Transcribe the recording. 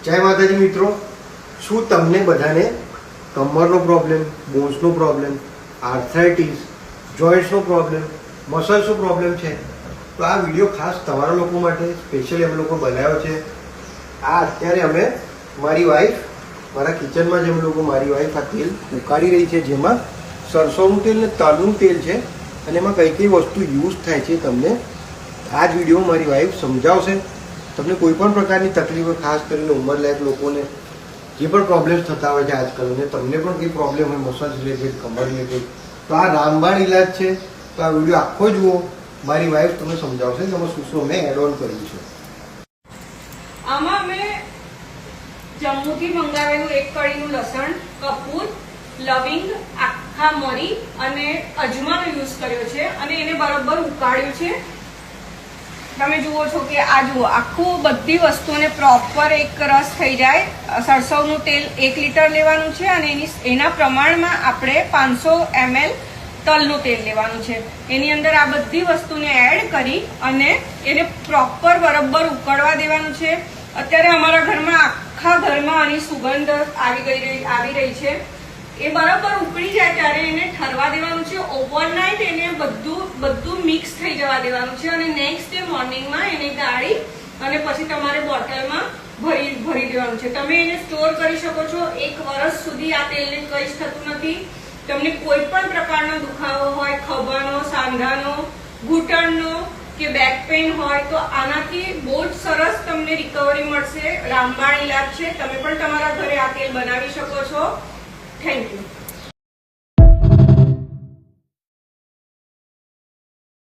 જય માતાજી મિત્રો, શું તમને બધાને કમરનો પ્રોબ્લેમ, બોન્સનો પ્રોબ્લેમ, આર્થરાઇટિસ, જોઈન્ટ્સનો પ્રોબ્લેમ, મસલ્સનો પ્રોબ્લેમ છે? તો આ વિડીયો ખાસ તમારા લોકો માટે સ્પેશિયલી અમે લોકો બનાવ્યો છે. આ અત્યારે અમે મારી વાઈફ મારા કિચનમાં જ અમે લોકો મારી વાઈફ આ તેલ ઉકાળી રહી છે, જેમાં સરસોનું તેલ ને તલનું તેલ છે અને એમાં કઈ કઈ વસ્તુ યુઝ થાય છે તમને આ જ વિડીયો મારી વાઈફ સમજાવશે. તમને કોઈ પણ પ્રકારની તકલીફો, ખાસ કરીને ઉંમરલાયક લોકોને જે પણ પ્રોબ્લેમ્સ થતા હોય છે આજકાલ, અને તમને પણ કંઈ પ્રોબ્લેમ હોય મસલ્સ રિલેટેડ, કમર રિલેટેડ, તો આ રામબાણ ઇલાજ છે. તો આ વિડીયો આખો જુઓ, મારી વાઈફ તમને સમજાવશે કે આમાં શું શું અમે એડ ઓન કર્યું છે. આમાં અમે જમ્મુથી મંગાવેલું 1 કળીનું લસણ, કપૂર, લવિંગ, આખા મરી અને અજમાનો યુઝ કર્યો છે અને એને બરાબર ઉકાળ્યું છે. તમે જુઓ છો કે આ જુઓ, આખું બધી વસ્તુને પ્રોપર એક રસ થઈ જાય. સરસવનું તેલ 1 લીટર લેવાનું છે અને એના પ્રમાણમાં આપણે 500 ml તલનું તેલ લેવાનું છે. એની અંદર આ બધી વસ્તુને એડ કરી અને એને પ્રોપર બરાબર ઉકળવા દેવાનું છે. અત્યારે અમારા ઘરમાં આખા ઘરમાં આની સુગંધ આવી રહી છે. એ બરાબર ઉકળી જાય ત્યારે એને ઠરવા દેવાનું છે. ઓવરનાઇટ એને બધું મિક્સ થઈ જવા દેવાનું છે અને નેક્સ્ટ ડે મોર્નિંગમાં એને ગાળી અને પછી તમારે બોટલમાં ભરી દેવાનું છે. તમે એને સ્ટોર કરી શકો છો. 1 વર્ષ સુધી આ તેલને કંઈ જ થતું નથી. તમને કોઈ પણ પ્રકારનો દુખાવો હોય, ખભાનો, સાંધાનો, ઘૂંટણનો કે બેક પેઇન હોય, તો આનાથી બહુ જ સરસ તમને રિકવરી મળશે. રામબાણ ઇલાજ છે. તમે પણ તમારા ઘરે આ તેલ બનાવી શકો છો. Thank you.